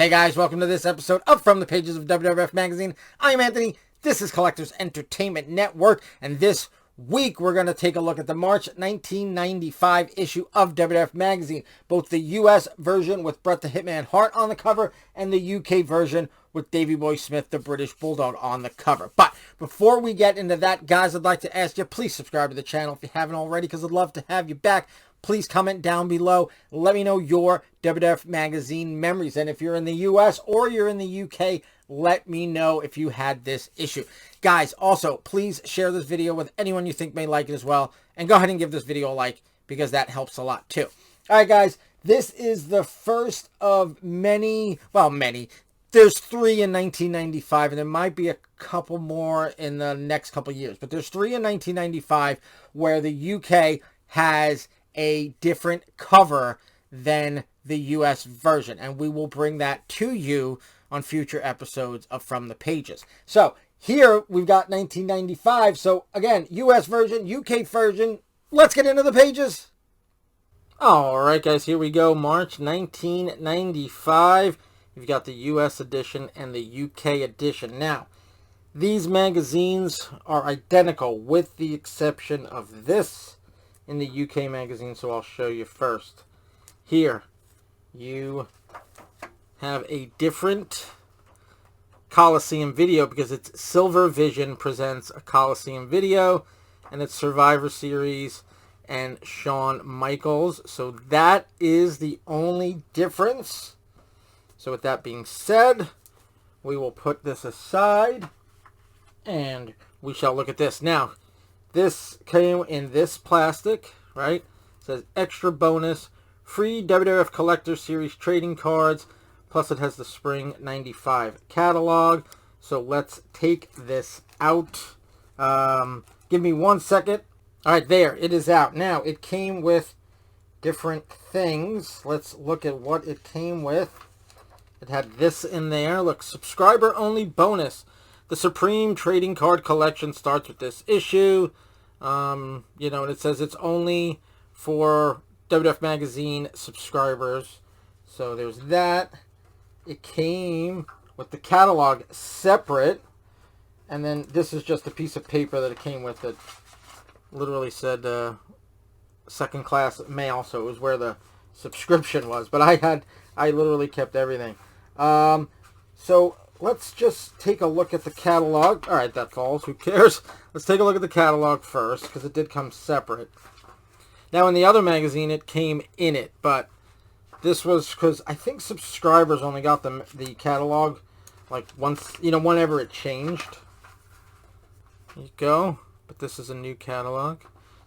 Hey guys, welcome to this episode of From the Pages of WWF Magazine. I'm Anthony, this is Collectors Entertainment Network, and this week we're going to take a look at the March 1995 issue of WWF Magazine, both the US version with Bret the Hitman Hart on the cover and the UK version with Davey Boy Smith, the British Bulldog, on the cover. But before we get into that, guys, I'd like to ask you, please subscribe to the channel if you haven't already, because I'd love to have you back. Please comment down below. Let me know your WWF Magazine memories. And if you're in the US or you're in the UK, let me know if you had this issue. Guys, also, please share this video with anyone you think may like it as well. And go ahead and give this video a like, because that helps a lot too. All right, guys, this is the first of many. There's 3 in 1995, and there might be a couple more in the next couple years. But there's 3 in 1995 where the UK has a different cover than the US version, and we will bring that to you on future episodes of From the Pages. So here we've got 1995. So again, US version, UK version. Let's get into the pages. All right, guys, here we go. March 1995. You've got the US edition and the UK edition. Now, these magazines are identical with the exception of this in the UK magazine, so I'll show you first. Here, you have a different Coliseum video because it's Silver Vision presents a Coliseum video, and it's Survivor Series and Shawn Michaels. So that is the only difference. So with that being said, we will put this aside, and we shall look at this. Now, this came in this plastic, right? It says extra bonus, free WWF Collector Series trading cards, plus it has the Spring 95 catalog. So let's take this out. Give me 1 second. All right, there, it is out. Now, it came with different things. Let's look at what it came with. It had this in there. Look, subscriber only bonus. The Supreme Trading Card Collection starts with this issue. And it says it's only for WWF Magazine subscribers. So there's that. It came with the catalog separate. And then this is just a piece of paper that it came with that literally said second class mail. So it was where the subscription was. But I literally kept everything. So let's just take a look at the catalog. All right, that falls. Who cares? Let's take a look at the catalog first, because it did come separate. Now, in the other magazine, it came in it, but this was because I think subscribers only got the catalog like once, whenever it changed. There you go. But this is a new catalog.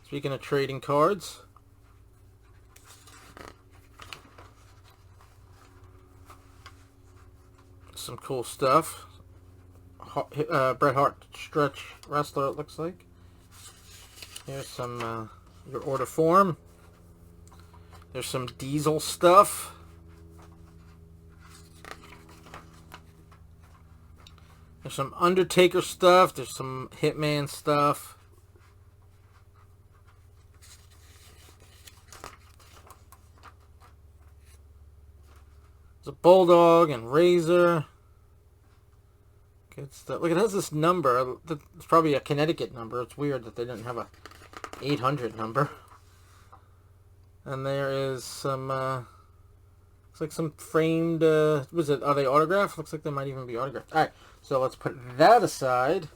Speaking of trading cards, some cool stuff. Bret Hart stretch wrestler, it looks like. Here's some your order form. There's some Diesel stuff. There's some Undertaker stuff. There's some Hitman stuff. There's a Bulldog and Razor. Good stuff. Look, it has this number. It's probably a Connecticut number. It's weird that they didn't have a 800 number. And there is some, looks like some framed, are they autographed? Looks like they might even be autographed. Alright, so let's put that aside.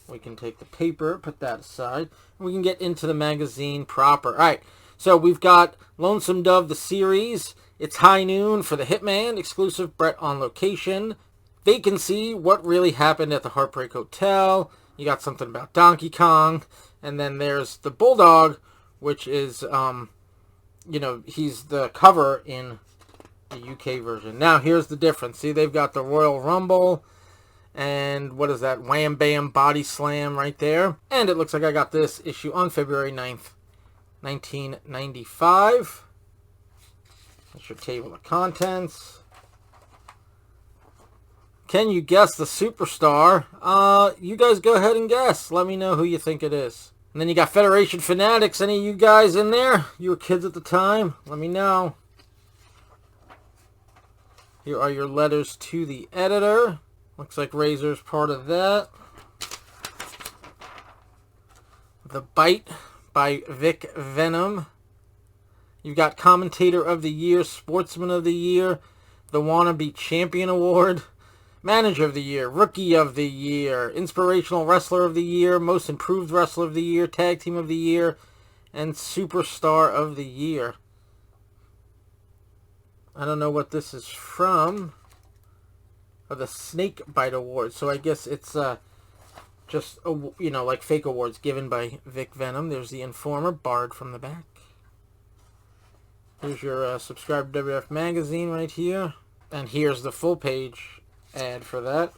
We can take the paper, put that aside, and we can get into the magazine proper. Alright, so we've got Lonesome Dove, the series. It's High Noon for the Hitman, exclusive Bret on location. Vacancy, what really happened at the Heartbreak Hotel. You got something about Donkey Kong. And then there's the Bulldog, which is, he's the cover in the UK version. Now, here's the difference. See, they've got the Royal Rumble. And what is that? Wham Bam Body Slam right there. And it looks like I got this issue on February 9th, 1995. That's your table of contents. Can you guess the superstar? You guys go ahead and guess. Let me know who you think it is. And then you got Federation Fanatics. Any of you guys in there? You were kids at the time? Let me know. Here are your letters to the editor. Looks like Razor's part of that. The Bite by Vic Venom. You've got Commentator of the Year, Sportsman of the Year, the Wannabe Champion Award, Manager of the Year, Rookie of the Year, Inspirational Wrestler of the Year, Most Improved Wrestler of the Year, Tag Team of the Year, and Superstar of the Year. I don't know what this is from. Oh, the Snake Bite Award. So I guess it's just, you know, like fake awards given by Vic Venom. There's the Informer, barred from the back. Here's your subscribe to WWF Magazine right here. And here's the full page ad for that.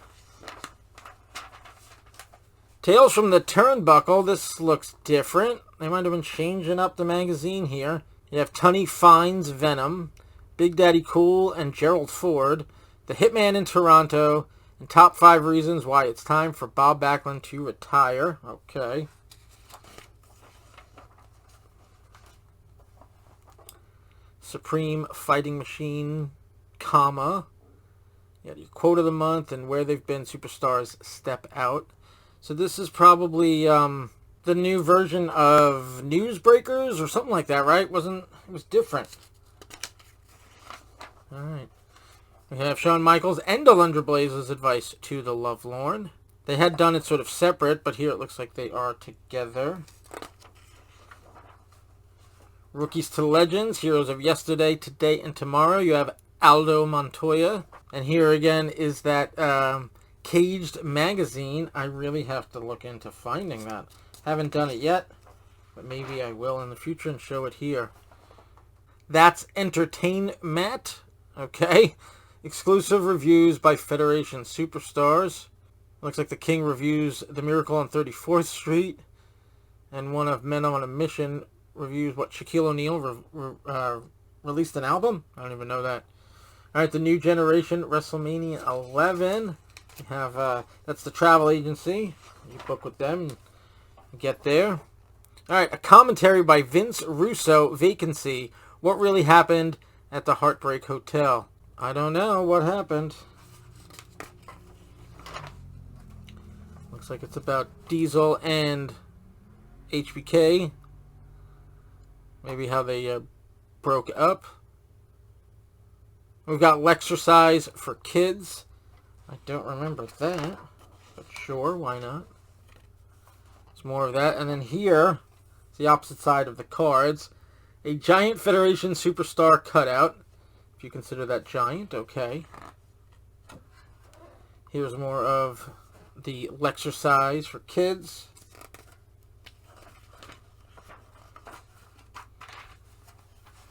Tales from the Turnbuckle. This looks different. They might have been changing up the magazine here. You have Tunney Finds Venom, Big Daddy Cool, and Gerald Ford, The Hitman in Toronto, and Top 5 Reasons Why It's Time for Bob Backlund to Retire. Okay. Supreme Fighting Machine, comma. You got your quote of the month and where they've been superstars step out. So this is probably the new version of Newsbreakers or something like that, right? It was different. All right. We have Shawn Michaels and Alundra Blaze's advice to the Lovelorn. They had done it sort of separate, but here it looks like they are together. Rookies to Legends, Heroes of Yesterday, Today, and Tomorrow. You have Aldo Montoya. And here again is that Caged magazine. I really have to look into finding that. Haven't done it yet, but maybe I will in the future and show it here. That's Entertainment. Okay. Exclusive reviews by Federation Superstars. Looks like the King reviews The Miracle on 34th Street. And one of Men on a Mission reviews what Shaquille O'Neal released an album. I don't even know that. All right, the New Generation Wrestlemania 11. You have that's the travel agency. You book with them, and get there. All right, a commentary by Vince Russo. Vacancy. What really happened at the Heartbreak Hotel? I don't know what happened. Looks like it's about Diesel and HBK. Maybe how they broke up. We've got Lexercise for Kids. I don't remember that, but sure, why not? It's more of that. And then here, it's the opposite side of the cards. A Giant Federation Superstar cutout. If you consider that giant, okay. Here's more of the Lexercise for Kids.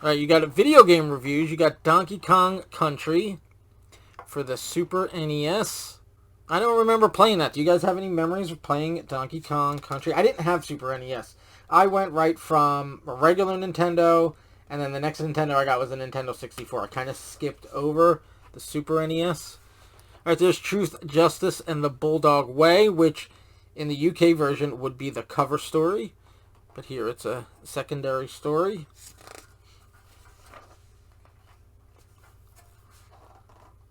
Alright, you got video game reviews. You got Donkey Kong Country for the Super NES. I don't remember playing that. Do you guys have any memories of playing Donkey Kong Country? I didn't have Super NES. I went right from a regular Nintendo, and then the next Nintendo I got was a Nintendo 64. I kind of skipped over the Super NES. Alright, there's Truth, Justice, and the Bulldog Way, which in the UK version would be the cover story. But here it's a secondary story.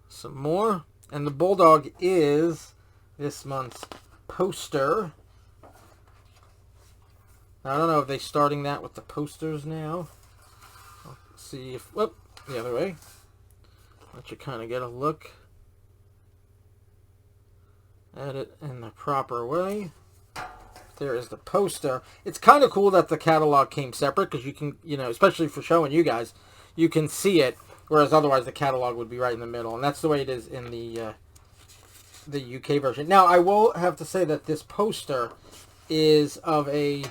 Some more. And the Bulldog is this month's poster. I don't know if they're starting that with the posters now. Let's see if... Whoop, the other way. Let you kind of get a look at it in the proper way. There is the poster. It's kind of cool that the catalog came separate because you can, you know, especially for showing you guys, you can see it. Whereas otherwise the catalog would be right in the middle. And that's the way it is in the UK version. Now, I will have to say that this poster is of a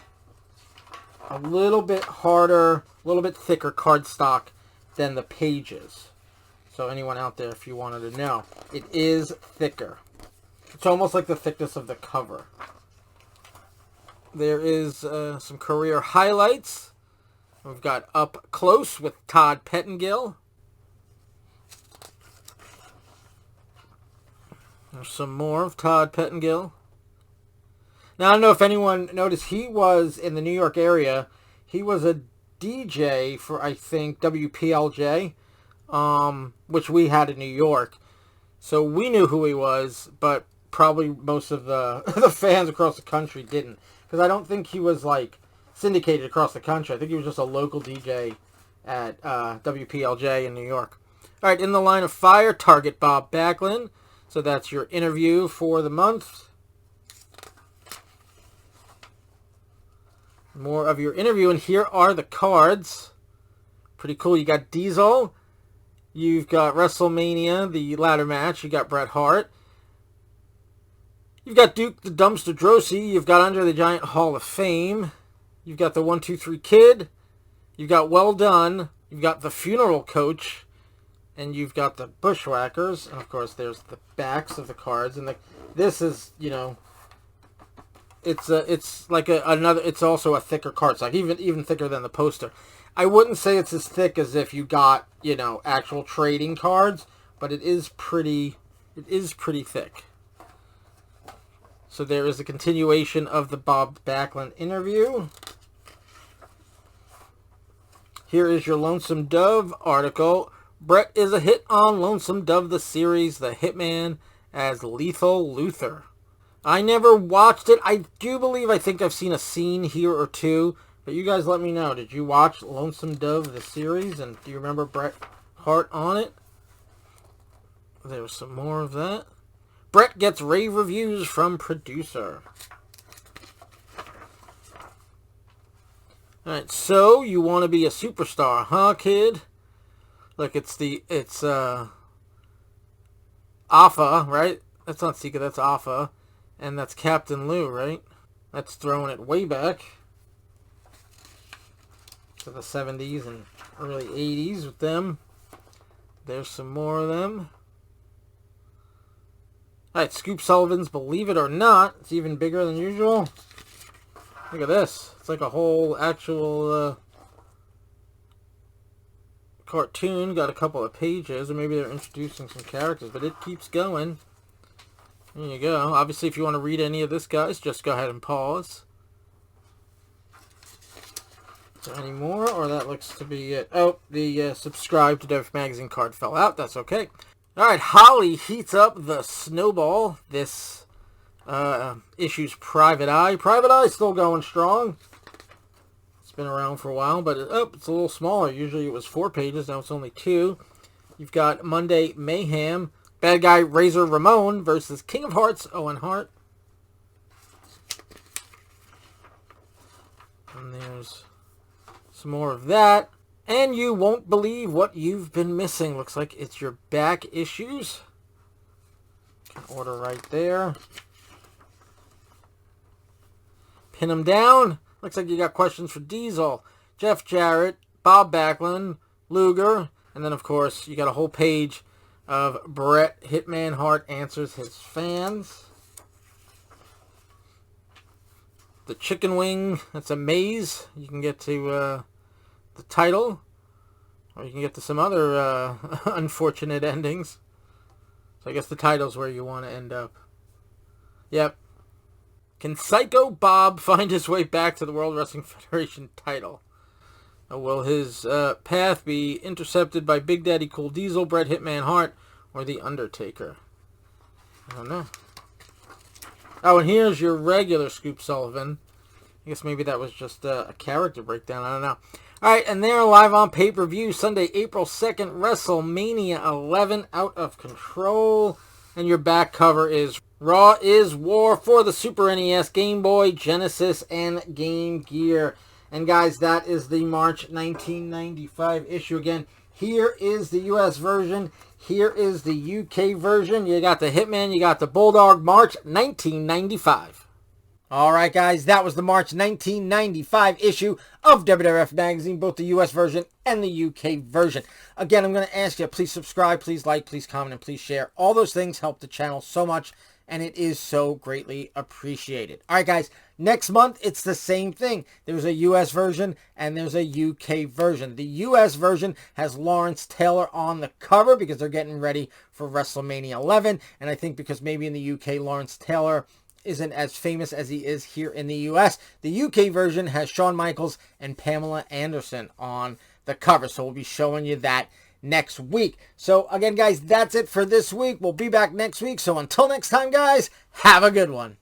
little bit harder, a little bit thicker cardstock than the pages. So anyone out there, if you wanted to know, it is thicker. It's almost like the thickness of the cover. There is some career highlights. We've got Up Close with Todd Pettengill. There's some more of Todd Pettengill. Now, I don't know if anyone noticed, he was in the New York area. He was a DJ for, I think, WPLJ which we had in New York. So we knew who he was, but probably most of the the fans across the country didn't. Because I don't think he was, like, syndicated across the country. I think he was just a local DJ at WPLJ in New York. All right, in the line of fire, Target Bob Backlund. So that's your interview for the month. More of your interview, and here are the cards. Pretty cool. You got Diesel. You've got WrestleMania, the ladder match. You got Bret Hart. You've got Duke the Dumpster Droese. You've got Andre the Giant Hall of Fame. You've got the 1-2-3 Kid. You've got Well Done. You've got the Funeral Coach. And you've got the Bushwhackers. And, of course, there's the backs of the cards. And this is, you know, it's like another. It's also a thicker card stock, even thicker than the poster. I wouldn't say it's as thick as if you got, you know, actual trading cards, but it is pretty thick. So there is a continuation of the Bob Backlund interview. Here is your Lonesome Dove article. Bret is a hit on Lonesome Dove the series, the Hitman as Lethal Luther. I never watched it. I think I've seen a scene here or two. But you guys let me know. Did you watch Lonesome Dove, the series? And do you remember Bret Hart on it? There's some more of that. Bret gets rave reviews from producer. Alright, so you want to be a superstar, huh, kid? Look, it's Alpha, right? That's not Sika, that's Alpha. And that's Captain Lou, right? That's throwing it way back to the 70s and early 80s with them. There's some more of them. Alright, Scoop Sullivan's Believe It or Not. It's even bigger than usual. Look at this. It's like a whole actual cartoon. Got a couple of pages, or maybe they're introducing some characters, but it keeps going. There you go. Obviously, if you want to read any of this, guys, just go ahead and pause. Is there any more, or that looks to be it? Oh, the subscribe to WWF Magazine card fell out. That's okay. All right, Holly heats up the Snowball. This issue's Private Eye. Private Eye still going strong. It's been around for a while, but it's a little smaller. Usually it was 4 pages. Now it's only 2. You've got Monday Mayhem. Bad Guy Razor Ramon versus King of Hearts Owen Hart. And there's some more of that. And you won't believe what you've been missing. Looks like it's your back issues. Can order right there. Pin them down. Looks like you got questions for Diesel, Jeff Jarrett, Bob Backlund, Luger, and then of course you got a whole page of Bret Hitman Hart answers his fans. The chicken wing, that's a maze. You can get to the title, or you can get to some other unfortunate endings. So I guess the title's where you want to end up. Yep. Can Psycho Bob find his way back to the World Wrestling Federation title? Will his path be intercepted by Big Daddy Cool Diesel, Bret Hitman Hart, or The Undertaker? I don't know. Oh, and here's your regular Scoop Sullivan. I guess maybe that was just a character breakdown. I don't know. Alright, and they're live on pay-per-view Sunday, April 2nd, WrestleMania 11, Out of Control. And your back cover is Raw is War for the Super NES, Game Boy, Genesis, and Game Gear. And guys, that is the March 1995 issue. Again, here is the US version. Here is the UK version. You got the Hitman, you got the Bulldog, March 1995. Alright guys, that was the March 1995 issue of WWF Magazine, both the US version and the UK version. Again, I'm going to ask you, please subscribe, please like, please comment, and please share. All those things help the channel so much, and it is so greatly appreciated. Alright guys, next month, it's the same thing. There's a US version and there's a UK version. The US version has Lawrence Taylor on the cover because they're getting ready for WrestleMania 11, and I think because maybe in the UK, Lawrence Taylor isn't as famous as he is here in the US. The UK version has Shawn Michaels and Pamela Anderson on the cover, so we'll be showing you that next week. So again, guys, that's it for this week. We'll be back next week. So until next time, guys, have a good one.